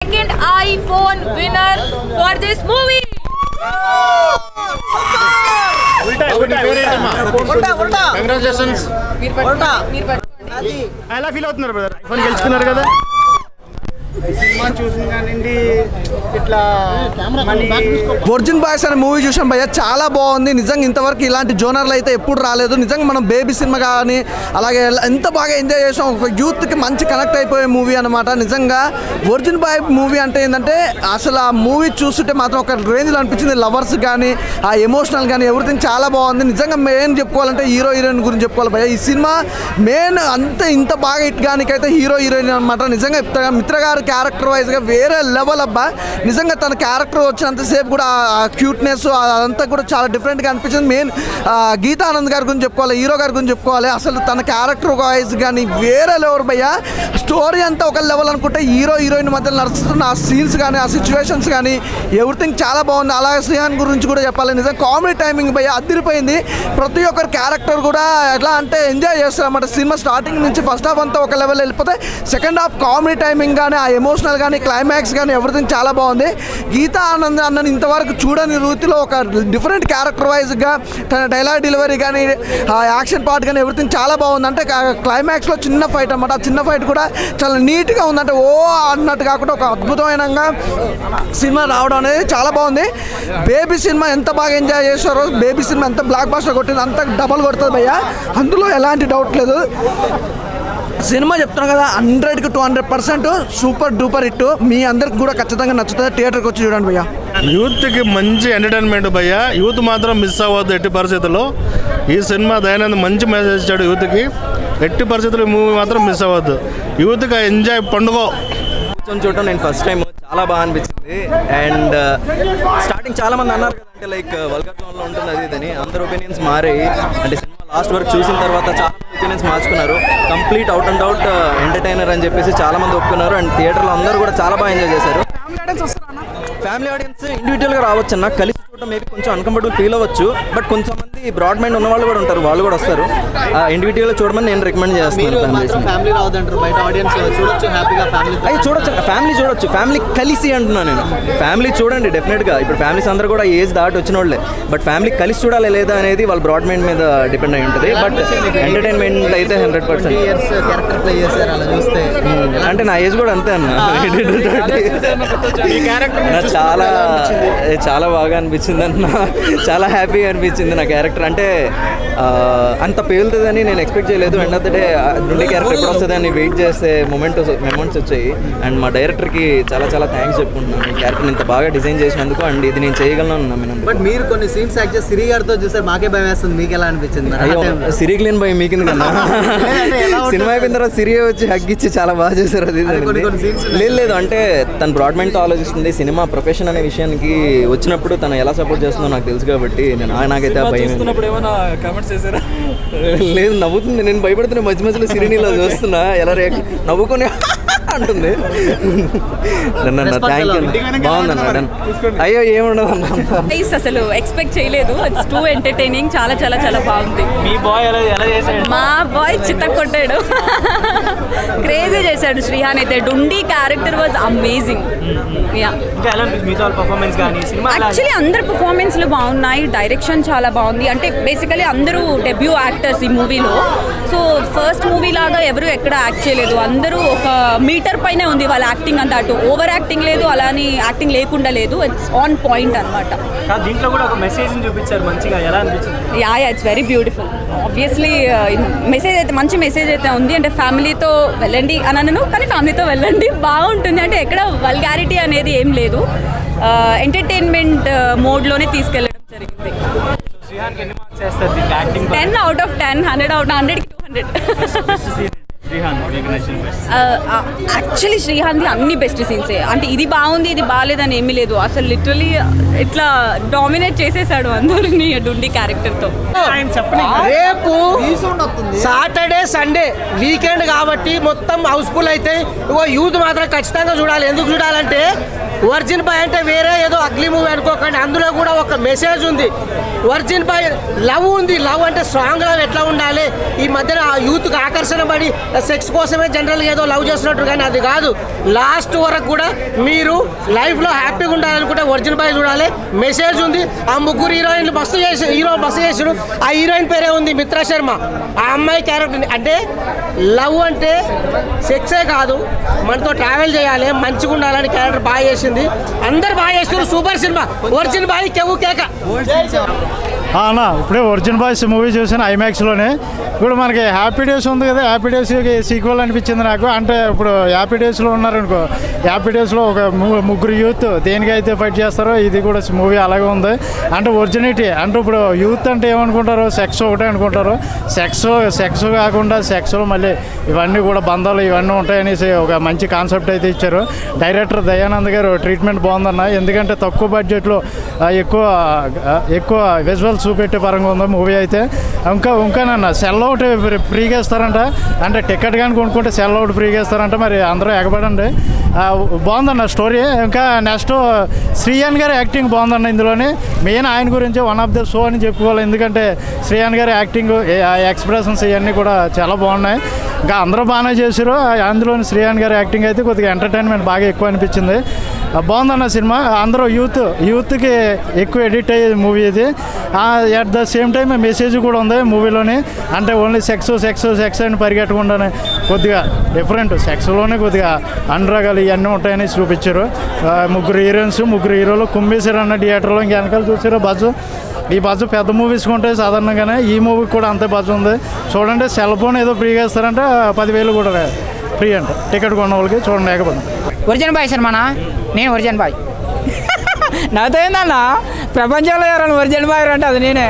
Second iPhone winner for this movie. Congratulations. ఎలా feel అవుతున్నారు brother? IPhone గెలుచుకున్నారు కదా. సినిమా చూసిన కానివ్వండి ఇట్లా వర్జిన్ బాయ్స్ అనే మూవీ చూసాం భయ్య, చాలా బాగుంది నిజంగా. ఇంతవరకు ఇలాంటి జోనర్లు అయితే ఎప్పుడు రాలేదు నిజంగా. మనం బేబీ సినిమా కానీ అలాగే ఎంత బాగా ఎంజాయ్ చేసాం. ఒక యూత్కి మంచి కనెక్ట్ అయిపోయే మూవీ అనమాట నిజంగా. వర్జిన్ బాయ్ మూవీ అంటే ఏంటంటే అసలు ఆ మూవీ చూస్తుంటే మాత్రం ఒక రేంజ్లో అనిపించింది. లవర్స్ కానీ ఆ ఎమోషనల్ కానీ ఎవ్రీథింగ్ చాలా బాగుంది నిజంగా. మెయిన్ చెప్పుకోవాలంటే హీరో హీరోయిన్ గురించి చెప్పుకోవాలి భయ్య. ఈ సినిమా మెయిన్ అంతే ఇంత బాగా హిట్ కానికైతే హీరో హీరోయిన్ అనమాట నిజంగా. మిత్ర గారు క్యారెక్టర్ వైజ్గా వేరే లెవెల్ అబ్బా నిజంగా. తన క్యారెక్టర్ వచ్చినంతసేపు కూడా ఆ క్యూట్నెస్ అదంతా కూడా చాలా డిఫరెంట్గా అనిపించింది. మెయిన్ గీతా ఆనంద్ గారి గురించి చెప్పుకోవాలి, హీరో గారి గురించి చెప్పుకోవాలి. అసలు తన క్యారెక్టర్ వైజ్ కానీ వేరే లెవెల్ భయ్య. స్టోరీ అంతా ఒక లెవెల్ అనుకుంటే హీరో హీరోయిన్ మధ్య నడుస్తున్న ఆ సీన్స్ కానీ ఆ సిచ్యువేషన్స్ కానీ ఎవ్రీథింగ్ చాలా బాగుంది. అలాగే శ్రీహాన్ గురించి కూడా చెప్పాలి నిజంగా. కామెడీ టైమింగ్ భయ్య అదిరిపోయింది. ప్రతి ఒక్కరి క్యారెక్టర్ కూడా ఎట్లా అంటే ఎంజాయ్ చేస్తారన్నమాట. సినిమా స్టార్టింగ్ నుంచి ఫస్ట్ హాఫ్ అంతా ఒక లెవెల్ వెళ్ళిపోతే సెకండ్ హాఫ్ కామెడీ టైమింగ్ కానీ ఆ ఎమోషనల్ కానీ క్లైమాక్స్ కానీ ఎవ్రీథింగ్ చాలా బాగుంది. గీతా ఆనంద్ అన్నని ఇంతవరకు చూడని రీతిలో ఒక డిఫరెంట్ క్యారెక్టర్ వైజ్గా తన డైలాగ్ డెలివరీ కానీ ఆ యాక్షన్ పార్ట్ కానీ ఎవ్రీథింగ్ చాలా బాగుంది. అంటే క్లైమాక్స్లో చిన్న ఫైట్ అనమాట. ఆ చిన్న ఫైట్ కూడా చాలా నీట్గా ఉంది. అంటే ఓ అన్నట్టు కాకుండా ఒక అద్భుతమైన సినిమా రావడం అనేది చాలా బాగుంది. బేబీ సినిమా ఎంత బాగా ఎంజాయ్ చేశారో, బేబీ సినిమా ఎంత బ్లాక్ బాస్టర్ కొట్టింది అంత డబల్ కొడుతుంది భయ్య, అందులో ఎలాంటి డౌట్ లేదు. సినిమా చెప్తున్నాం కదా 100కి 200% సూపర్ డూపర్ హిట్. మీ అందరికి కూడా ఖచ్చితంగా నచ్చుతుంది. థియేటర్కి వచ్చి చూడండి భయ్య. యూత్కి మంచి ఎంటర్టైన్మెంట్ భయ్య. యూత్ మాత్రం మిస్ అవ్వద్దు ఎట్టి పరిస్థితుల్లో. ఈ సినిమా దయానంద్ మంచి మెసేజ్ ఇచ్చాడు యూత్కి. ఎట్టి పరిస్థితుల్లో ఈ మూవీ మాత్రం మిస్ అవ్వద్దు. యూత్కి ఎంజాయ్ పండుగ చూడటం నేను ఫస్ట్ టైం చాలా బాగా అనిపించింది. అండ్ స్టార్టింగ్ చాలా మంది అన్నారు కదంటే లైక్ వల్గర్ జోన్లో ఉంటుంది అది ఇదని. అందరు ఒపీనియన్స్ మారాయి. అంటే సినిమా లాస్ట్ వరకు చూసిన తర్వాత చాలా మంది ఒపీనియన్స్ మార్చుకున్నారు. Complete out and out entertainer అని చెప్పేసి చాలా మంది ఒప్పుకున్నారు. అండ్ థియేటర్లో అందరూ కూడా చాలా బాగా ఎంజాయ్ చేశారు. ఫ్యామిలీ ఆడియన్స్ ఇండివిజువల్గా రావచ్చు అన్న, కలిసి చూడటం మేబీ కొంచెం అన్కంఫర్టబుల్ ఫీల్ అవ్వచ్చు. బట్ కొంతమంది బ్రాడ్ మైండ్ ఉన్న వాళ్ళు కూడా ఉంటారు, వాళ్ళు కూడా వస్తారు. ఇండివిజువల్గా చూడమని నేను రికమెండ్ చేస్తాను. ఫ్యామిలీ రావద్దంటారు, బయట ఆడియన్స్ చూడొచ్చు హ్యాపీగా. అవి చూడొచ్చు, ఫ్యామిలీ చూడొచ్చు, ఫ్యామిలీ కలిసి అంటున్నాను నేను. ఫ్యామిలీ చూడండి డెఫినెట్గా. ఇప్పుడు ఫ్యామిలీస్ అందరూ కూడా ఏజ్ దాటి వచ్చిన వాళ్ళే. బట్ ఫ్యామిలీ కలిసి చూడాలి లేదా అనేది వాళ్ళ బ్రాడ్ మైండ్ మీద డిపెండ్ అయి ఉంటుంది. బట్ ఎంటర్టైన్మెంట్ అయితే 100%. క్యారెక్టర్ ప్లే చేశారు అలా చూస్తే. అంటే నా ఏజ్ కూడా అంతే అన్న. నాకు చాలా బాగా అనిపించింది అన్న. చాలా హ్యాపీగా అనిపించింది నా క్యారెక్టర్. అంటే అంత పేలుతుందని నేను ఎక్స్పెక్ట్ చేయలేదు. ఎండ్ ఆఫ్ ద డే నుండి క్యారెక్టర్ ఎప్పుడు వస్తుంది అని వెయిట్ చేస్తే మొమెంట్స్ వచ్చాయి. అండ్ మా డైరెక్టర్కి చాలా చాలా థ్యాంక్స్ చెప్పుకుంటున్నాను ఈ క్యారెక్టర్ని ఇంత బాగా డిజైన్ చేసినందుకు. అండ్ ఇది నేను చేయగలను నమ్మినందుకు. బట్ మీరు కొన్ని సీన్స్ యాక్ట్ చేసి సిరి గారితో చూసారు, మాకే భయం వేస్తుంది. మీకు ఎలా అనిపించింది? సిరికి లేని భయం మీకింది కన్నా. సినిమా అయిపోయిన తర్వాత సిరి వచ్చి హగ్గిచ్చి చాలా బాగా చేశారు. అది లేదు అంటే తను బ్రాడ్ మైండ్తో ఆలోచిస్తుంది. సినిమా ప్రొఫెషన్ అనే విషయానికి వచ్చినప్పుడు తను ఎలా సపోర్ట్ చేస్తుందో నాకు తెలుసు కాబట్టి నాకైతే ఆ భయం లేదు. నవ్వుతుంది, నేను భయపడుతున్నా మధ్య మధ్యలో సిరినీలో చూస్తున్నా ఎలా నవ్వుకొని అంటుంది. థ్యాంక్ యూ, బాగుందన్న. అయ్యో ఏముండదు అన్న, అసలు ఎక్స్పెక్ట్ చేయలేదు. It's two entertaining. చాలా చాలా చాలా బాగుంది. మీ బాయ్ ఎలా చేశాడు? మా బాయ్ చిత్త కొట్టాడు, క్రేజీ చేశాడు శ్రీహాన్ అయితే. డుండి క్యారెక్టర్ వాజ్ అమేజింగ్. యాక్చువల్లీ అందరు పర్ఫార్మెన్స్లు బాగున్నాయి, డైరెక్షన్ చాలా బాగుంది. అంటే బేసికలీ అందరూ డెబ్యూ యాక్టర్స్ ఈ మూవీలో. సో ఫస్ట్ మూవీ లాగా ఎవరు ఎక్కడ యాక్ట్ చేయలేదు. అందరూ ఒక మీటర్ పైనే ఉంది వాళ్ళ యాక్టింగ్ అంతా. అటు ఓవర్ యాక్టింగ్ లేదు, అలాని యాక్టింగ్ లేకుండా లేదు. ఇట్స్ ఆన్ పాయింట్ అనమాట. దీంట్లో కూడా ఒక మెసేజ్ చూపించారు మంచిగా. ఎలా అనిపించింది? Yeah it's very beautiful. Obviously message అయితే మంచి మెసేజ్ అయితే ఉంది. అంటే ఫ్యామిలీతో వెళ్ళండి అని అనను, కానీ ఫ్యామిలీతో వెళ్ళండి బాగుంటుంది. అంటే ఎక్కడ వల్గారిటీ అనేది ఏం లేదు. ఎంటర్టైన్మెంట్ మోడ్లోనే తీసుకెళ్ళడం జరిగింది. 10 out of 10, 100 out of 100కి 200. Actually శ్రీహాన్ది అన్ని బెస్ట్ సీన్సే. అంటే ఇది బాగుంది ఇది బాగాలేదని ఏమీ లేదు. అసలు లిటరలీ ఇట్లా డామినేట్ చేసేసాడు అందరినీ డుండి క్యారెక్టర్తో. రేపు సాటర్డే సండే వీకెండ్ కాబట్టి మొత్తం హౌస్ఫుల్ అయితే యూత్ మాత్రం ఖచ్చితంగా చూడాలి. ఎందుకు చూడాలంటే వర్జిన్ బాయ్ అంటే వేరే ఏదో అగ్లీ మూవీ అనుకోకండి, అందులో కూడా ఒక మెసేజ్ ఉంది. వర్జిన్ బాయ్ లవ్ ఉంది. లవ్ అంటే స్ట్రాంగ్ లవ్ ఎట్లా ఉండాలి, ఈ మధ్యన యూత్కి ఆకర్షణ పడి సెక్స్ కోసమే జనరల్గా ఏదో లవ్ చేస్తున్నట్టు, కానీ అది కాదు. లాస్ట్ వరకు కూడా మీరు లైఫ్లో హ్యాపీగా ఉండాలనుకుంటే వర్జిన్ బాయ్ చూడాలి. మెసేజ్ ఉంది. ఆ ముగ్గురు హీరోయిన్లు బస్సు చేసారు. ఆ హీరోయిన్ పేరే ఉంది మిత్రా శర్మ. ఆ అమ్మాయి క్యారెక్టర్ అంటే లవ్ అంటే సెక్సే కాదు, మనతో ట్రావెల్ చేయాలి, మంచిగా ఉండాలని క్యారెక్టర్ బాగా చేసింది. అందరు బాగా చేస్తారు. Super cinema. వర్జిన్ బాయ్ కేవు కేక. అన్న ఇప్పుడే వర్జిన్ బాయ్స్ మూవీ చూసాను ఐమాక్స్లోనే. ఇప్పుడు మనకి హ్యాపీ డేస్ ఉంది కదా, హ్యాపీ డేస్కి సీక్వెల్ అనిపించింది నాకు. అంటే ఇప్పుడు హ్యాపీ డేస్లో ఉన్నారనుకో, హ్యాపీ డేస్లో ఒక ముగ్గురు యూత్ దేనికైతే ఫైట్ చేస్తారో ఇది కూడా మూవీ అలాగే ఉంది. అంటే ఒరిజినిటీ అంటే ఇప్పుడు యూత్ అంటే ఏమనుకుంటారు, సెక్స్ ఒకటే అనుకుంటారు. సెక్స్ కాకుండా సెక్స్లో మళ్ళీ ఇవన్నీ కూడా బంధాలు ఇవన్నీ ఉంటాయనేసి ఒక మంచి కాన్సెప్ట్ అయితే ఇచ్చారు. డైరెక్టర్ దయానంద్ గారు ట్రీట్మెంట్ బాగుందన్న. ఎందుకంటే తక్కువ బడ్జెట్లో ఎక్కువ విజువల్స్ చూపెట్టే పరంగా ఉంది మూవీ అయితే. ఇంకానన్న సెల్ అవుట్ ఫ్రీగా ఇస్తారంట. అంటే టికెట్ కానీ కొనుక్కుంటే సెల్ అవుట్ ఫ్రీగా ఇస్తారంట. మరి అందరూ ఎగబడండి. బాగుందన్న స్టోరీ. ఇంకా నెక్స్ట్ శ్రీయాన్ గారి యాక్టింగ్ బాగుందన్న ఇందులోని. మెయిన్ ఆయన గురించి వన్ ఆఫ్ ద షో అని చెప్పుకోవాలి. ఎందుకంటే శ్రీయాన్ గారి యాక్టింగ్, ఎక్స్ప్రెషన్స్ ఇవన్నీ కూడా చాలా బాగున్నాయి. ఇంకా అందరూ బాగానే చేశారు. అందులోని శ్రీయాన్ గారి యాక్టింగ్ అయితే కొద్దిగా ఎంటర్టైన్మెంట్ బాగా ఎక్కువ అనిపించింది. బాగుందన్న సినిమా. అందరూ యూత్కి ఎక్కువ ఎడిట్ అయ్యేది మూవీ ఇది. At the same time message కూడా ఉంది మూవీలోని. అంటే ఓన్లీ సెక్స్ అని పరిగెట్టకుండానే కొద్దిగా డిఫరెంట్, సెక్స్లోనే కొద్దిగా అనురాగాలు ఇవన్నీ ఉంటాయని చూపించారు. ముగ్గురు హీరోలు కుమ్మేశారు అన్న థియేటర్లో. ఇంక వెనకాల చూసారు బజ్జు. ఈ బజ్జు పెద్ద మూవీస్కి ఉంటాయి సాధారణంగానే, ఈ మూవీకి కూడా అంతే బజ్జు ఉంది. చూడండి, సెల్ ఫోన్ ఏదో ఫ్రీగా ఇస్తారంటే 10,000 కూడా ఫ్రీ అంట టికెట్ కొన్న వాళ్ళకి. చూడండి లేకపోతే ఒరిజిన్ బాయ్ సినిమానా? నేను ఒరిజిన్ బాయ్. నాతో ఏందన్నా ప్రపంచంలో ఎవరైనా ఒరిజిన్ బాయ్ అంటే అది నేనే.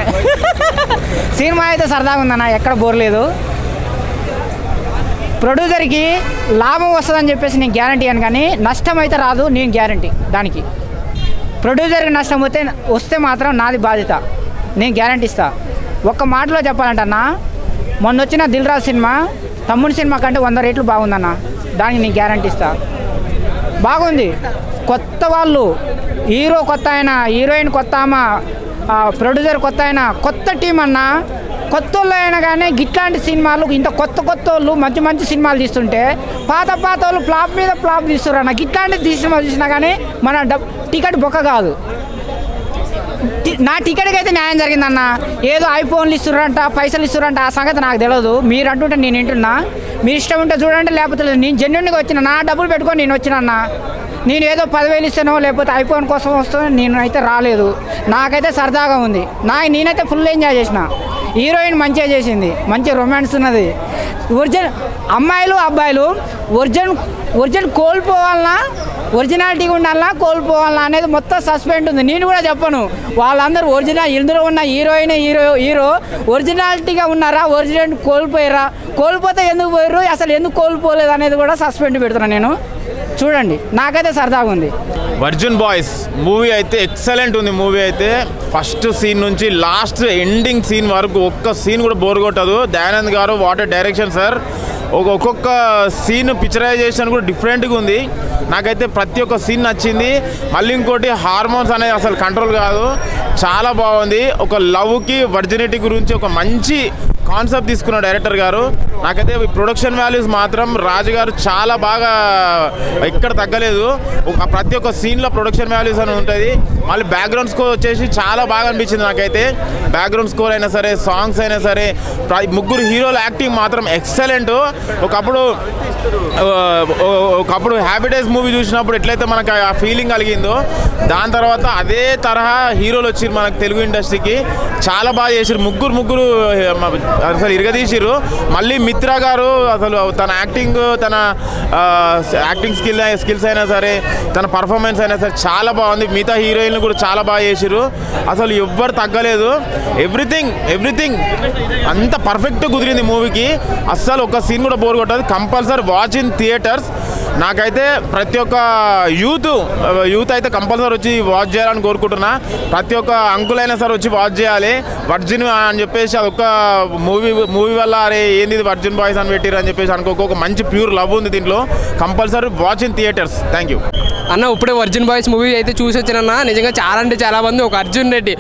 సినిమా అయితే సరదాగా ఉందన్న, ఎక్కడ బోర్ లేదు. ప్రొడ్యూసర్కి లాభం వస్తుందని చెప్పేసి నేను గ్యారంటీ అని, కానీ నష్టం అయితే రాదు నేను గ్యారంటీ దానికి. ప్రొడ్యూసర్కి నష్టం వస్తే మాత్రం నాది బాధ్యత, నేను గ్యారంటీ ఇస్తా. ఒక్క మాటలో చెప్పాలంటన్నా, మొన్న వచ్చిన దిల్ రాజు సినిమా తమ్ముడి సినిమా కంటే 100 రెట్లు బాగుందన్న. దానికి నేను గ్యారంటీ ఇస్తా. బాగుంది. కొత్త వాళ్ళు, హీరో కొత్త ఆయన, హీరోయిన్ కొత్త ఆమె, ప్రొడ్యూసర్ కొత్త ఆయన, కొత్త టీం అన్న. కొత్త వాళ్ళు అయినా కానీ ఇట్లాంటి సినిమాలు, ఇంత కొత్త వాళ్ళు మంచి సినిమాలు తీస్తుంటే పాత వాళ్ళు ఫ్లాప్ మీద ఫ్లాప్ తీస్తున్నారు అన్న. ఇట్లాంటి సినిమాలు తీసినా కానీ మన టికెట్ బొక్క కాదు. నా టికెట్కి అయితే న్యాయం జరిగిందన్న. ఏదో ఐఫోన్లు ఇస్తున్నారంట, పైసలు ఇస్తున్నారంట, ఆ సంగతి నాకు తెలియదు. మీరు అంటుంటే నేను వింటున్నా. మీ ఇష్టం ఉంటే చూడండి, లేకపోతే నేను జెన్యున్గా వచ్చిన, నా డబ్బులు పెట్టుకొని నేను వచ్చినన్నా. నేను ఏదో 10,000 ఇస్తానో లేకపోతే ఐఫోన్ కోసం వస్తానో నేను అయితే రాలేదు. నాకైతే సరదాగా ఉంది. నేనైతే ఫుల్ ఎంజాయ్ చేసిన. హీరోయిన్ మంచిగా చేసింది, మంచి రొమాన్స్ ఉన్నది. అమ్మాయిలు అబ్బాయిలు ఒరిజినల్ కోల్పోవాలన్నా, ఒరిజినాలిటీగా ఉండాలన్నా కోల్పోవాలన్నా అనేది మొత్తం సస్పెండ్ ఉంది. నేను కూడా చెప్పను, వాళ్ళందరూ ఒరిజినల్, ఇందులో ఉన్న హీరో ఒరిజినాలిటీగా ఉన్నారా, ఒరిజినల్ కోల్పోయారా, కోల్పోతే ఎందుకు పోయారు, అసలు ఎందుకు కోల్పోలేదు అనేది కూడా సస్పెండ్ పెడుతున్నాను నేను. చూడండి, నాకైతే సరదాగా ఉంది. వర్జిన్ బాయ్స్ మూవీ అయితే ఎక్సలెంట్ ఉంది. మూవీ అయితే ఫస్ట్ సీన్ నుంచి లాస్ట్ ఎండింగ్ సీన్ వరకు ఒక్క సీన్ కూడా బోర్ కొట్టదు. దయానంద్ గారు వాటర్ డైరెక్షన్ సార్, ఒక్కొక్క సీన్ పిక్చరైజేషన్ కూడా డిఫరెంట్గా ఉంది. నాకైతే ప్రతి ఒక్క సీన్ నచ్చింది. మళ్ళీ ఇంకోటి హార్మోన్స్ అనేది అసలు కంట్రోల్ కాదు, చాలా బాగుంది. ఒక లవ్కి వర్జినిటీ గురించి ఒక మంచి కాన్సెప్ట్ తీసుకున్న డైరెక్టర్ గారు. నాకైతే ప్రొడక్షన్ వాల్యూస్ మాత్రం రాజు గారు చాలా బాగా, ఎక్కడ తగ్గలేదు. ప్రతి ఒక్క సీన్లో ప్రొడక్షన్ వాల్యూస్ అని ఉంటుంది. మళ్ళీ బ్యాక్గ్రౌండ్ స్కోర్ వచ్చేసి చాలా బాగా అనిపించింది నాకైతే. బ్యాక్గ్రౌండ్ స్కోర్ అయినా సరే, సాంగ్స్ అయినా సరే, ముగ్గురు హీరోల యాక్టింగ్ మాత్రం ఎక్సలెంట్. ఒకప్పుడు హ్యాపీ డేస్ మూవీ చూసినప్పుడు ఎట్లయితే మనకు ఆ ఫీలింగ్ కలిగిందో, దాని తర్వాత అదే తరహా హీరోలు వచ్చారు మనకు తెలుగు ఇండస్ట్రీకి. చాలా బాగా చేసారు ముగ్గురు అసలు ఇరగదీసిరు. మళ్ళీ మిత్రా గారు అసలు తన యాక్టింగ్ స్కిల్స్ అయినా సరే, తన పర్ఫార్మెన్స్ అయినా సరే చాలా బాగుంది. మిగతా హీరోయిన్లు కూడా చాలా బాగా చేసారు. అసలు ఎవ్వరు తగ్గలేదు. ఎవ్రీథింగ్ అంత పర్ఫెక్ట్ కుదిరింది మూవీకి. అస్సలు ఒక సీన్ కూడా బోర్ కొట్టదు. Compulsory watch in theatres. నాకైతే ప్రతి ఒక్క యూత్ అయితే కంపల్సరీ వచ్చి వాచ్ చేయాలని కోరుకుంటున్నా. ప్రతి ఒక్క అంకుల్ అయినా సరే వచ్చి వాచ్ చేయాలి. వర్జిన్ అని చెప్పేసి అదొక మూవీ వల్ల అరే ఏంది ఇది వర్జిన్ బాయ్స్ అని పెట్టిరు అని చెప్పేసి అనుకోక ఒక మంచి ప్యూర్ లవ్ ఉంది దీంట్లో. Compulsory watch in theatres. Thank you అన్న. ఇప్పుడే వర్జిన్ బాయ్స్ మూవీ అయితే చూసి వచ్చానన్న. నిజంగా చాలా అంటే చాలా మంది, ఒక అర్జున్ రెడ్డి,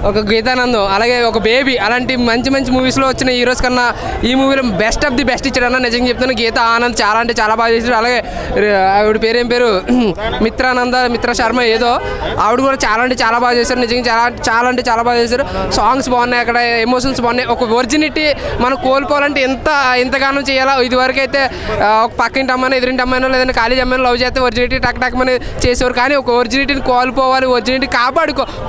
ఒక గీతానందం, అలాగే ఒక బేబీ, అలాంటి మంచి మంచి మూవీస్లో వచ్చిన హీరోస్ కన్నా ఈ మూవీలో బెస్ట్ ఆఫ్ ది బెస్ట్ ఇచ్చాడన్న. నిజంగా చెప్తాను, గీతా ఆనంద్ చాలా అంటే చాలా బాగా చేశాడు. అలాగే ఆవిడ పేరేం పేరు, మిత్ర శర్మ ఏదో, ఆవిడ కూడా చాలా అంటే చాలా బాగా చేశారు. నిజంగా చాలా అంటే చాలా బాగా చేశారు. సాంగ్స్ బాగున్నాయి, అక్కడ ఎమోషన్స్ బాగున్నాయి. ఒక ఒరిజినిటీ మనం కోల్పోవాలంటే ఎంతగానో చేయాలా. ఇదివరకు అయితే ఒక పక్కింటి అమ్మాయినో ఎదురింటి అమ్మాయినో లేదంటే కాలేజ్ అమ్మాయినో లవ్ చేస్తే ఒరిజినిటీ టక్ అని చేసేవారు. కానీ ఒక ఒరిజినిటీని కోల్పోవాలి, ఒరిజినిటీ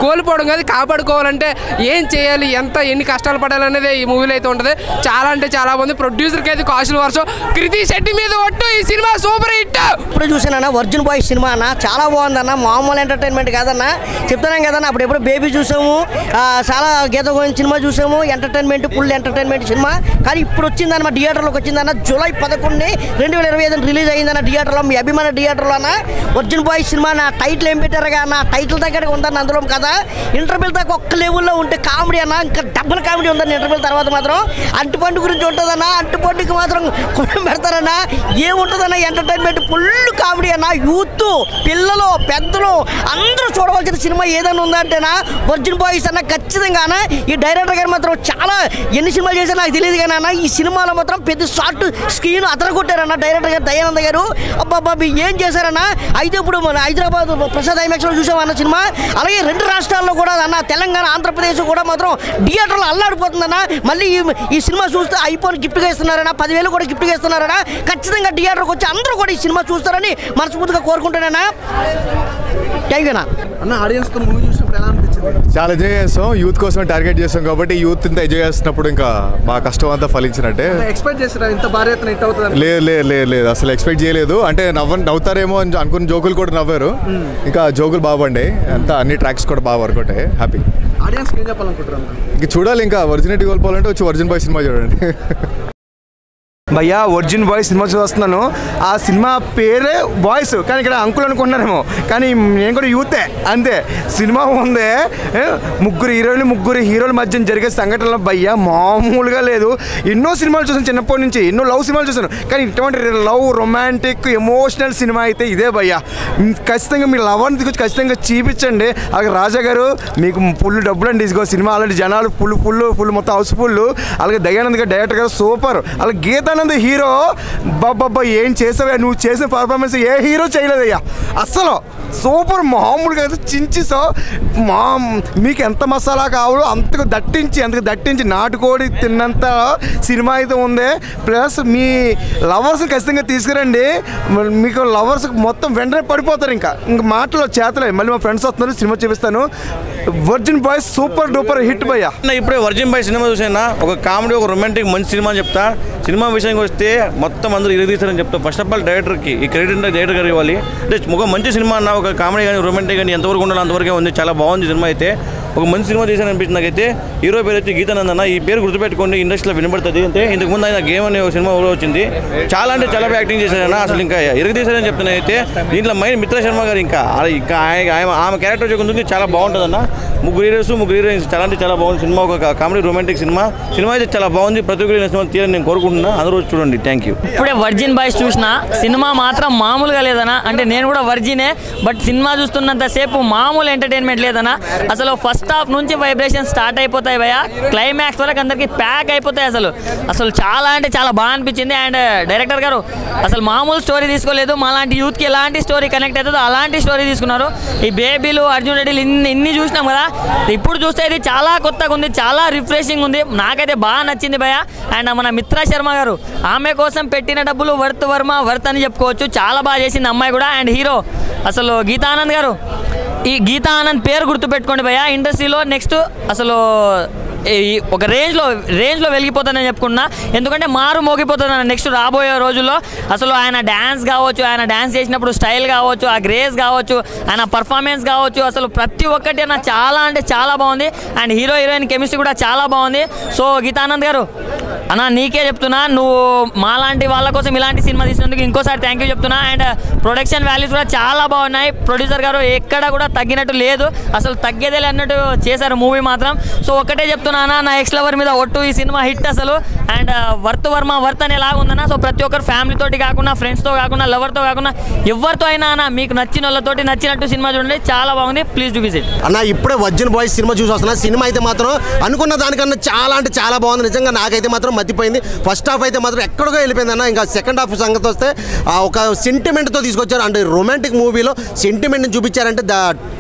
కోల్పోవడం కాదు కాపాడుకోవాలంటే ఏం చేయాలి, ఎన్ని కష్టాలు పడాలి అనేది ఈ మూవీలో అయితే ఉంటుంది. చాలా అంటే చాలా బాగుంది. ప్రొడ్యూసర్కి అయితే కాసుల వర్షం, కృతి శెట్టి మీద ఒట్టు. ఈ సినిమా సూపర్ హిట్. ఇప్పుడు చూసానన్నా వర్జిన్ బాయ్స్ సినిమా అన్న, చాలా బాగుందన్న. మామూలు ఎంటర్టైన్మెంట్ కాదన్న, చెప్తున్నాం కదన్న. అప్పుడు ఎప్పుడు బేబీ చూసాము, చాలా గీత గోవింద్ సినిమా చూసాము, ఎంటర్టైన్మెంట్ ఫుల్ ఎంటర్టైన్మెంట్ సినిమా. కానీ ఇప్పుడు వచ్చిందన్న, మా థియేటర్లోకి వచ్చిందన్న. జూలై 11, 2025 రిలీజ్ అయిందన్న థియేటర్లో, మీ అభిమాన థియేటర్లో అన్న. వర్జిన్ బాయ్స్ సినిమా నా టైటిల్ ఏం పెట్టారుగా అన్న, టైటిల్ దగ్గర ఉందన్న. అందులో కదా ఇంటర్వెల్ దాకా ఒక్క లెవెల్లో ఉంటే కామెడీ అన్న, ఇంకా డబుల్ కామెడీ ఉందన్న. ఇంటర్వెల్ తర్వాత మాత్రం అంటుపండు గురించి ఉంటుందన్న, అంటుపండుకి మాత్రం పెడతారన్న. ఏముంటుందన్న, ఎంటర్టైన్మెంట్ ఫుల్ కామెడీ అన్న. యూత్, పిల్లలు, పెద్దలు అందరూ చూడవలసిన సినిమా ఏదైనా ఉందంటేనా వర్జిన్ బాయ్స్ అన్న. ఖచ్చితంగా ఈ డైరెక్టర్ గారు మాత్రం చాలా ఎన్ని సినిమాలు చేశారో నాకు తెలియదు కానీ అన్న, ఈ సినిమాలో మాత్రం పెద్ద షార్ట్ స్క్రీన్ అదరగొట్టారన్న డైరెక్టర్ గారు దయానంద గారు. అబ్బాబ్బా ఏం చేశారన్న. అయితే ఇప్పుడు మన హైదరాబాద్ ప్రసాద్ ఐమాక్స్లో చూసామన్న సినిమా. అలాగే 2 రాష్ట్రాల్లో కూడా అన్న, తెలంగాణ, ఆంధ్రప్రదేశ్ కూడా మాత్రం థియేటర్లో అల్లాడిపోతుందన్న. మళ్ళీ ఈ సినిమా చూస్తే ఐఫోన్ గిఫ్ట్గా ఇస్తున్నారన్న, 10,000 కూడా గిఫ్ట్గా ఇస్తున్నారన్న. ఖచ్చితంగా థియేటర్కి వచ్చి అందరూ కూడా ఈ సినిమా చూస్తారని మనస్ఫూర్తిగా కోరుకుంటున్నానా. థ్యాంక్ యూ అన్న. ఆడియన్స్తో మూవీ చూసినప్పుడు ఎలా అనిపించింది? చాలా ఎంజాయ్ చేస్తాం. యూత్ కోసం టార్గెట్ చేస్తాం కాబట్టి యూత్ ఇంత ఎంజాయ్ చేస్తున్నప్పుడు ఇంకా మా కష్టం అంతా ఫలించినట్టే. ఎక్స్పెక్ట్ చేస్తారా ఇంత భారీ ఎత్తున హిట్ అవుతుంది? లేదు అసలు ఎక్స్పెక్ట్ చేయలేదు. అంటే నవ్వుతారేమో అని అనుకున్న జోకులు కూడా నవ్వారు. ఇంకా జోకులు బాగా పడ్డాయి. అంతా అన్ని ట్రాక్స్ కూడా బాగా వర్క్ అవుతాయి. హ్యాపీ. ఆడియన్స్ ఏం చెప్పాలనుకుంటారు? ఇంక చూడాలి. ఇంకా ఒరిజినిటీ కోల్పోవాలంటే వచ్చి వర్జిన్ బాయ్ సినిమా చూడండి. భయ్యా వర్జిన్ బాయ్స్ సినిమా చూస్తున్నాను. ఆ సినిమా పేరే బాయ్స్, కానీ ఇక్కడ అంకుల్ అనుకుంటున్నారేమో, కానీ నేను కూడా యూతే అంతే. సినిమా ఉంది, ముగ్గురు హీరోల మధ్య జరిగే సంఘటనలు భయ్యా మామూలుగా లేదు. ఎన్నో సినిమాలు చూసాను చిన్నప్పటి నుంచి, ఎన్నో లవ్ సినిమాలు చూసాను, కానీ ఇటువంటి లవ్, రొమాంటిక్, ఎమోషనల్ సినిమా అయితే ఇదే భయ్యా. ఖచ్చితంగా మీ లవర్ని తీసుకొచ్చి ఖచ్చితంగా చూపించండి. అలాగే రాజా గారు మీకు ఫుల్ డబ్బులు అండి. ఇదిగో సినిమా ఆల్రెడీ జనాలు ఫుల్ మొత్తం హౌస్ ఫుల్. అలాగే దయానంద్ గారు డైరెక్టర్ గారు సూపర్. అలాగే గీతానంద్ హీరో బాబా ఏం చేసావా నువ్వు, చేసిన పర్ఫార్మెన్స్ ఏ హీరో చేయలేదయ్యా అస్సలు. సూపర్, మామూలుగా చించిసో మీకు ఎంత మసాలా కావాలో అంతకు దట్టించి నాటుకోడి తిన్నంత సినిమా అయితే ఉంది. ప్లస్ మీ లవర్స్ని ఖచ్చితంగా తీసుకురండి. మీకు లవర్స్ మొత్తం వెంటనే పడిపోతారు. ఇంకా మాటలో చేతలే. మళ్ళీ మా ఫ్రెండ్స్ వస్తున్నారు, సినిమా చూపిస్తాను. Virgin boys super duper hit భయ్యా. ఇప్పుడే వర్జిన్ బాయ్ సినిమా చూసాను. ఒక కామెడీ, ఒక రొమాంటిక్ మంచి సినిమా అని చెప్తా. సినిమా విషయానికి వస్తే మొత్తం అందరూ ఇరగదీస్తారని చెప్తా. ఫస్ట్ ఆఫ్ ఆల్ డైరెక్టర్కి ఈ క్రెడిట్ డైరెక్టర్ గారు ఇవ్వాలి. అంటే ఒక మంచి సినిమా అన్న, ఒక కామెడీ కానీ రొమాంటిక్ కానీ ఎంతవరకు ఉండాలి అంతవరకే ఉంది. చాలా బాగుంది సినిమా అయితే. ఒక మంచి సినిమా చేశాను అనిపించింది నాకైతే. హీరో పేరు అయితే గీతానంద్ అన్న. ఈ పేరు గుర్తుపెట్టుకోండి, ఇండస్ట్రీలో వినబడుతుంది. అంటే ఇంతకుముందు ఆయన గేమ్ అనే ఒక సినిమా వచ్చింది, చాలా అంటే చాలా బాగా యాక్టింగ్ చేశారన్న. అసలు ఇంకా ఇరగదీశారని చెప్తున్నా అయితే. దీంట్లో మైన్ మిత్ర శర్మ గారు ఇంకా ఆమె క్యారెక్టర్ చూకుంటుంది చాలా బాగుంటుంది అన్న. ముగ్గురు హీరోయిన్స్ చాలా అంటే చాలా బాగుంది సినిమా. ఒక కామెడీ రొమాంటిక్ సినిమా అయితే చాలా బాగుంది. ప్రతి ఒక్కరు సినిమా తీయాలని నేను కోరుకుంటున్నా. అందరూ చూడండి. Thank you. ఇప్పుడే వర్జిన్ బాయ్స్ చూసిన సినిమా మాత్రం మామూలుగా లేదన్నా. అంటే నేను కూడా వర్జినే, బట్ సినిమా చూస్తున్నంతసేపు మామూలు ఎంటర్టైన్మెంట్ లేదన్నా. అసలు ఫస్ట్ హాఫ్ నుంచి వైబ్రేషన్ స్టార్ట్ అయిపోతాయి భయ్యా, క్లైమాక్స్ వరకు అందరికి ప్యాక్ అయిపోతాయి. అసలు చాలా అంటే చాలా బాగా అనిపించింది. అండ్ డైరెక్టర్ గారు అసలు మామూలు స్టోరీ తీసుకోలేదు. మాలాంటి యూత్కి ఎలాంటి స్టోరీ కనెక్ట్ అవుతుందో అలాంటి స్టోరీ తీసుకున్నారు. ఈ బేబీలు, అర్జున్ రెడ్డిలు ఇన్ని చూసినాం కదా, ఇప్పుడు చూస్తే ఇది చాలా కొత్తగా ఉంది, చాలా రిఫ్రెషింగ్ ఉంది. నాకైతే బాగా నచ్చింది భయ్య. అండ్ మన మిత్ర శర్మ గారు ఆమె కోసం పెట్టిన డబ్బులు వర్త్ అని చెప్పుకోవచ్చు. చాలా బాగా చేసింది అమ్మాయి కూడా. అండ్ హీరో అసలు గీతానంద్ గారు, ఈ గీతానంద్ పేరు గుర్తుపెట్టుకోండి భయ్య. ఇండస్ట్రీలో నెక్స్ట్ అసలు ఒక రేంజ్లో వెలిగిపోతుందని చెప్పుకున్నా. ఎందుకంటే మారు మోగిపోతుంది నెక్స్ట్ రాబోయే రోజుల్లో. అసలు ఆయన డ్యాన్స్ కావచ్చు, ఆయన డ్యాన్స్ చేసినప్పుడు స్టైల్ కావచ్చు, ఆ గ్రేస్ కావచ్చు, ఆయన పర్ఫార్మెన్స్ కావచ్చు, అసలు ప్రతి ఒక్కటి అన్న చాలా అంటే చాలా బాగుంది. అండ్ హీరో హీరోయిన్ కెమిస్ట్రీ కూడా చాలా బాగుంది. సో గీతానంద్ గారు అన్న నీకే చెప్తున్నా, నువ్వు మాలాంటి వాళ్ళ కోసం ఇలాంటి సినిమా తీసినందుకు ఇంకోసారి థ్యాంక్ యూ చెప్తున్నా. అండ్ ప్రొడక్షన్ వాల్యూస్ కూడా చాలా బాగున్నాయి. ప్రొడ్యూసర్ గారు ఎక్కడ కూడా తగ్గినట్టు లేదు, అసలు తగ్గేదేలే అన్నట్టు చేశారు మూవీ మాత్రం. సో ఒక్కటే చెప్తున్నానా, నా ఎక్స్ లవర్ మీద ఒట్టు, ఈ సినిమా హిట్ అసలు. అండ్ వర్త్ అనేలాగా ఉందన్నా. సో ప్రతి ఒక్కరు ఫ్యామిలీతోటి కాకుండా, ఫ్రెండ్స్తో కాకుండా, లవర్తో కాకుండా ఎవరితో అయినా అన్న మీకు నచ్చిన వాళ్ళతోటి నచ్చినట్టు సినిమా చూడండి, చాలా బాగుంది. ప్లీజ్ డు విజిట్ అన్న. ఇప్పుడే వర్జిన్ బాయ్స్ సినిమా చూసి వస్తున్నా. సినిమా అయితే మాత్రం అనుకున్న దానికన్నా చాలా అంటే చాలా బాగుంది. నిజంగా నాకైతే మాత్రం మతిపోయింది. ఫస్ట్ హాఫ్ అయితే మాత్రం ఎక్కడికో వెళ్ళిపోయింది అన్న. ఇంకా సెకండ్ హాఫ్ సంగతి వస్తే ఒక సెంటిమెంట్తో తీసుకొచ్చారు. అంటే రొమాంటిక్ మూవీలో సెంటిమెంట్ని చూపించారంటే ద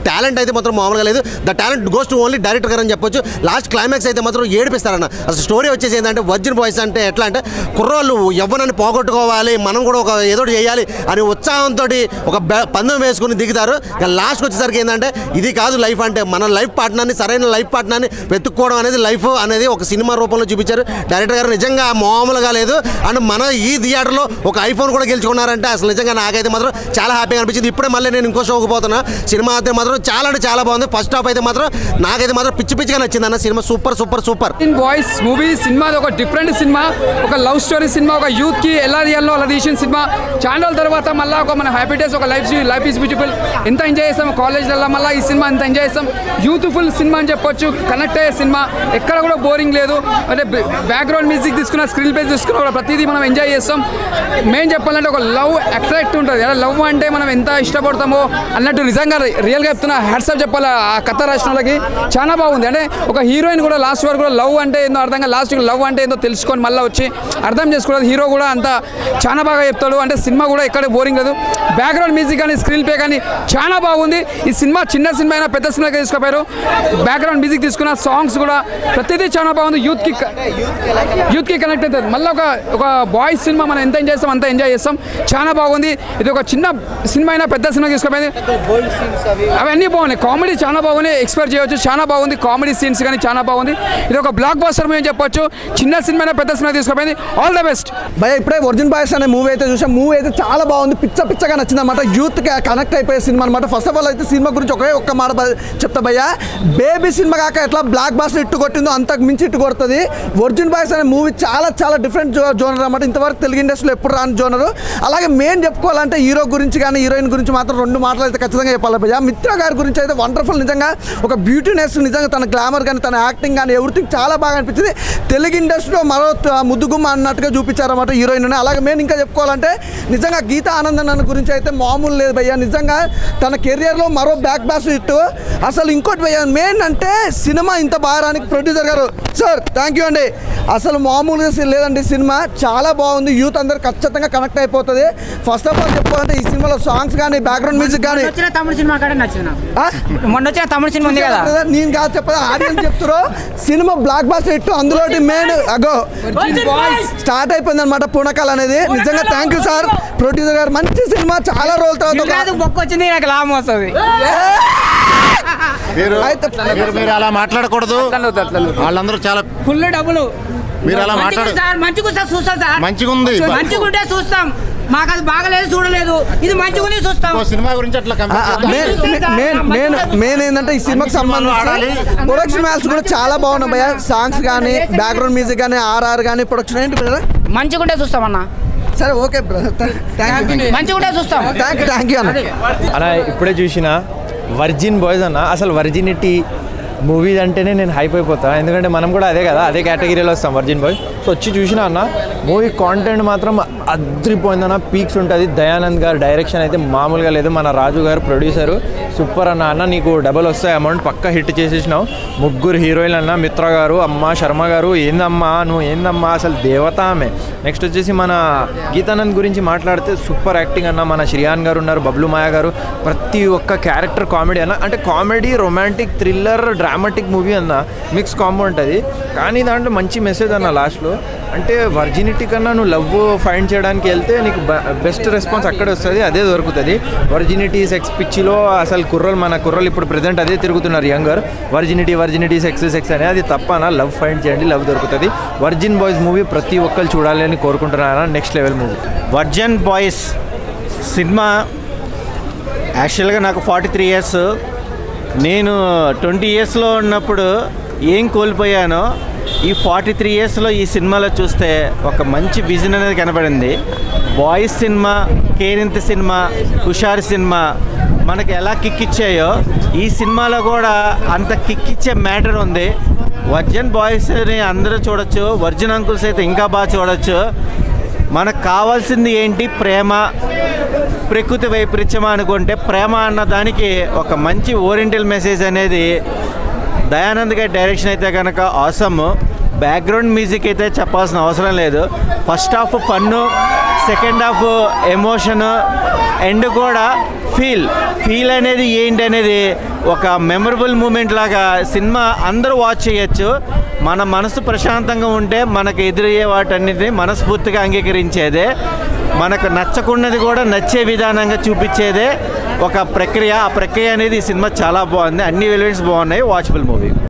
టాలెంట్ అయితే మాత్రం మామూలుగా లేదు. The talent goes to only director గారు అని చెప్పొచ్చు. లాస్ట్ క్లైమాక్స్ అయితే మాత్రం ఏడిపిస్తారన్న. అసలు స్టోరీ వచ్చేసి ఏంటంటే వర్జిన్ బాయ్స్ అంటే ఎట్లా అంటే కుర్రోళ్ళు యవ్వనాన్ని పోగొట్టుకోవాలి, మనం కూడా ఒక ఏదో చేయాలి అని ఉత్సాహంతో ఒక పందెం వేసుకుని దిగుతారు. లాస్ట్కి వచ్చేసరికి ఏంటంటే ఇది కాదు లైఫ్ అంటే, మన లైఫ్ పార్ట్నర్ని, సరైన లైఫ్ పార్ట్నర్ని వెతుక్కోవడం అనేది లైఫ్ అనేది ఒక సినిమా రూపంలో చూపించారు డైరెక్టర్ గారు. నిజంగా మామూలుగా లేదు. అండ్ మన ఈ థియేటర్లో ఒక ఐఫోన్ కూడా గెలుచుకున్నారంటే అసలు నిజంగా నాకైతే మాత్రం చాలా హ్యాపీగా అనిపించింది. ఇప్పుడే మళ్ళీ నేను ఇంకో షోకి పోతున్నా. సినిమా అయితే మాత్రం చాలా అంటే చాలా బాగుంది. ఫస్ట్ హాఫ్ అయితే మాత్రం నాకైతే మాత్రం పిచ్చిగా నచ్చింది అన్న. Cinema super super super. Boys movie cinema ఒక డిఫరెంట్ సినిమా, ఒక లవ్ స్టోరీ సినిమా, ఒక యూత్కి ఎలా తీయాలో అలా తీసిన సినిమా. చాలా తర్వాత మళ్ళీ ఒక మన హ్యాపీ డేస్, ఒక లైఫ్ ఈజ్ బ్యూటిఫుల్ ఎంత ఎంజాయ్ చేస్తాం కాలేజ్లలో. మళ్ళీ ఈ సినిమా ఎంత ఎంజాయ్ చేస్తాం. యూత్ఫుల్ సినిమా అని చెప్పొచ్చు. కనెక్ట్ అయ్యే సినిమా, ఎక్కడ కూడా బోరింగ్ లేదు. అంటే బ్యాక్గ్రౌండ్ మ్యూజిక్ తీసుకున్న, స్క్రీన్ ప్లే తీసుకున్న ప్రతిదీ మనం ఎంజాయ్ చేస్తాం. మెయిన్ చెప్పాలంటే ఒక లవ్ అట్రాక్ట్ ఉంటుంది కదా. లవ్ అంటే మనం ఎంత ఇష్టపడతామో అన్నట్టు నిజంగా రియల్గా చెప్తున్నా. హ్యాట్సాప్ చెప్పాలి ఆ కథ రాసిన వాళ్ళకి. చాలా బాగుంది. అంటే ఒక హీరోయిన్ కూడా లాస్ట్ వరకు కూడా లవ్ అంటే ఏందో అర్థంగా, లాస్ట్ లవ్ అంటే ఏందో తెలుసుకొని మళ్ళీ వచ్చి అర్థం చేసుకోలేదు. హీరో కూడా అంత చాలా బాగా చెప్తాడు. అంటే సినిమా కూడా ఎక్కడ బోరింగ్ లేదు. బ్యాక్గ్రౌండ్ మ్యూజిక్ కానీ, స్క్రీన్ ప్లే కానీ చాలా బాగుంది. ఈ సినిమా చిన్న సినిమా అయినా పెద్ద సినిమాకి తీసుకుపోయారు. బ్యాక్గ్రౌండ్ మ్యూజిక్ తీసుకున్న, సాంగ్స్ కూడా ప్రతిదీ చాలా బాగుంది. యూత్కి కనెక్ట్ అవుతుంది. మళ్ళీ ఒక బాయ్స్ సినిమా మనం ఎంత ఎంజాయ్ చేస్తాం అంత ఎంజాయ్ చేస్తాం. చాలా బాగుంది. ఇది ఒక చిన్న సినిమా అయినా పెద్ద సినిమాకి తీసుకుపోయింది. అవన్నీ బాగున్నాయి. కామెడీ చాలా బాగుంది, ఎక్స్పెక్ట్ చేయవచ్చు. చాలా బాగుంది. కామెడీ సీన్స్ కానీ చాలా బాగుంది. ఇది ఒక బ్లాక్ బాస్టర్ మూవీ అని చెప్పొచ్చు. చిన్న సినిమా అయినా పెద్ద సినిమా తీసుకుపోయింది. All the best. భయ ఇప్పుడే వర్జిన్ బాయ్స్ అనే మూవీ అయితే చూసాం. మూవీ అయితే చాలా బాగుంది. పిచ్చగా నచ్చింది అనమాట. యూత్కి కనెక్ట్ అయిపోయే సినిమా అనమాట. ఫస్ట్ ఆఫ్ ఆల్ అయితే సినిమా గురించి ఒక్క మాట చెప్తా భయ్యా. బేబీ సినిమా కాక ఎట్లా బ్లాక్ బాస్టర్ ఇట్టు కొట్టిందో అంతకు మించి ఇట్టు కొడుతుంది. వర్జిన్ బాయ్స్ అనే మూవీ చాలా డిఫరెంట్ జోనర్ అనమాట. ఇంతవరకు తెలుగు ఇండస్ట్రీలో ఎప్పుడు రాని జోనరు. అలాగే మెయిన్ చెప్పుకోవాలంటే హీరో గురించి కానీ హీరోయిన్ గురించి మాత్రం 2 మాటలు అయితే ఖచ్చితంగా చెప్పాలి భయ్యా. మిత్ర గారి గురించి అయితే వండర్ఫుల్. నిజంగా ఒక బ్యూటీనెస్, నిజంగా తన గ్లామర్ కానీ, తన యాక్టింగ్ కానీ, ఎవ్రీథింగ్ చాలా బాగా అనిపించింది. తెలుగు ఇండస్ట్రీలో మరో ముద్దుగుమ్మ అన్నట్టుగా చూపించారన్నమాట హీరోయిన్. అలాగే మెయిన్ ఇంకా చెప్పుకోవాలంటే నిజంగా గీతా ఆనందన్ అన్న గురించి అయితే మామూలు లేదు భయ్యా. నిజంగా తన కెరియర్లో మరో బ్యాక్ బాస్ హిట్. అసలు ఇంకోటి భయ్యా, మెయిన్ అంటే సినిమా ఇంత బాగా రానికి ప్రొడ్యూసర్ గారు సార్ థ్యాంక్ యూ అండి. అసలు మామూలుగా లేదండి. సినిమా చాలా బాగుంది. యూత్ అందరు ఖచ్చితంగా కనెక్ట్ అయిపోతుంది. ఫస్ట్ ఆఫ్ ఆల్ చెప్పుకోవాలంటే ఈ సినిమాలో సాంగ్స్ కానీ, బ్యాక్గ్రౌండ్ మ్యూజిక్ కానీ, తమిళ సినిమా మొన్న వచ్చిన తమిళ సినిమా ఉంది కదా, నేను కాదు చెప్పదా, ఆడియన్స్ చెప్తారు. Cinema blockbuster hit. అందులో మెయిన్ అగో స్టార్ట్ అయిపోయింది అనమాట పూనకాల్ అనేది. నిజంగా థ్యాంక్ యూ సార్ ప్రొడ్యూసర్ గారు. మంచి సినిమా. చాలా రోజుల తర్వాత బొక్క వచ్చింది, నాకు లాభం వస్తుంది. మీరు అలా మాట్లాడకూడదు. వాళ్ళందరూ చాలా ఫుల్ డబ్బులు. మీరు అలా మాట్లాడారు. మంచిగా చూస్తాం సార్. మంచిగా ఉంది. మంచిగుంటే చూస్తాం. మాకు అది బాగలేదు చూడలేదు. ఇది మంచిగా చూస్తాం. సినిమా గురించి అట్లా మెయిన్ ఏంటంటే ఈ సినిమాకి సంబంధించి ప్రొడక్షన్ వాల్యూస్ కూడా చాలా బాగున్నాయి భయ్యా. సాంగ్స్ కానీ, బ్యాక్గ్రౌండ్ మ్యూజిక్ కానీ, ఆర్ఆర్ కానీ, ప్రొడక్షన్ ఏంటి బ్రదర్ మంచిగుంటే చూస్తాం అన్న. సరే ఓకే బ్రదర్, మంచిగుంటే చూస్తాం. థ్యాంక్ యూ అన్న. అలా ఇప్పుడే చూసిన వర్జిన్ బాయ్స్ అన్న. అసలు వర్జినిటీ మూవీ అంటేనే నేను హైప్ అయిపోతాను. ఎందుకంటే మనం కూడా అదే కదా, అదే కేటగిరీలో వస్తాం వర్జిన్ బాయ్స్. సో వచ్చి చూసిన అన్న మూవీ కాంటెంట్ మాత్రం అద్రిపోయిందన్న. పీక్స్ ఉంటుంది. దయానంద్ గారు డైరెక్షన్ అయితే మామూలుగా లేదు. మన రాజు గారు ప్రొడ్యూసరు సూపర్ అన్న. నీకు డబల్ వస్తాయి అమౌంట్ పక్కా హిట్ చేసేసినావు. 3 హీరోయిన్లు అన్న. మిత్ర గారు, అమ్మ శర్మ గారు, ఏందమ్మా నువ్వు ఏందమ్మా అసలు దేవత ఆమె. నెక్స్ట్ వచ్చేసి మన గీతానంద్ గురించి మాట్లాడితే సూపర్ యాక్టింగ్ అన్న. మన శ్రీయాన్ గారు ఉన్నారు, బబ్లు మాయ గారు. ప్రతి ఒక్క క్యారెక్టర్ కామెడీ అన్న. అంటే comedy, romantic, thriller, dramatic movie అన్న. మిక్స్ కాంబో ఉంటుంది. కానీ దాంట్లో మంచి మెసేజ్ అన్న లాస్ట్లో. అంటే వర్జినిటీ కన్నా నువ్వు లవ్ ఫైండ్ చేయడానికి వెళ్తే నీకు బెస్ట్ రెస్పాన్స్ అక్కడే వస్తుంది, అదే దొరుకుతుంది. వర్జినిటీ సెక్స్ పిచ్చిలో అసలు వాళ్ళ కుర్రోలు మన కుర్రోలు ఇప్పుడు ప్రెజెంట్ అదే తిరుగుతున్నారు యంగర్ వర్జినిటీ సెక్స్ అని. అది తప్పనా? లవ్ ఫైండ్ చేయండి, లవ్ దొరుకుతుంది. వర్జిన్ బాయ్స్ మూవీ ప్రతి ఒక్కరు చూడాలి అని కోరుకుంటున్నాను. Next level movie. Virgin boys cinema యాక్చువల్గా నాకు 43 ఇయర్స్. నేను 20 ఇయర్స్లో ఉన్నప్పుడు ఏం కోల్పోయానో ఈ 43 ఇయర్స్లో ఈ సినిమాలో చూస్తే ఒక మంచి విజన్ అనేది కనపడింది. బాయ్స్ సినిమా, కేరింత సినిమా, హుషారు సినిమా మనకి ఎలా కిక్ ఇచ్చాయో ఈ సినిమాలో కూడా అంత కిక్ ఇచ్చే మ్యాటర్ ఉంది. వర్జిన్ బాయ్స్ని అందరూ చూడొచ్చు, వర్జిన్ అంకుల్స్ అయితే ఇంకా బాగా చూడొచ్చు. మనకు కావాల్సింది ఏంటి? ప్రేమ, ప్రకృతి వైపరీత్యమా అనుకుంటే ప్రేమ అన్న దానికి ఒక మంచి ఓరియంటల్ మెసేజ్ అనేది దయానంద్ గారి డైరెక్షన్ అయితే కనుక ఆసమ్. బ్యాక్గ్రౌండ్ మ్యూజిక్ అయితే చెప్పాల్సిన అవసరం లేదు. First half fun, second half emotion, end కూడా ఫీల్ అనేది ఏంటి అనేది ఒక మెమరబుల్ మూమెంట్ లాగా సినిమా అందరూ వాచ్ చేయొచ్చు. మన మనసు ప్రశాంతంగా ఉంటే మనకు ఎదురయ్యే వాటన్నిటిని మనస్ఫూర్తిగా అంగీకరించేదే, మనకు నచ్చకున్నది కూడా నచ్చే విధానంగా చూపించేదే ఒక ప్రక్రియ. ఆ ప్రక్రియ అనేది ఈ సినిమా చాలా బాగుంది. అన్ని ఎలిమెంట్స్ బాగున్నాయి. Watchable movie.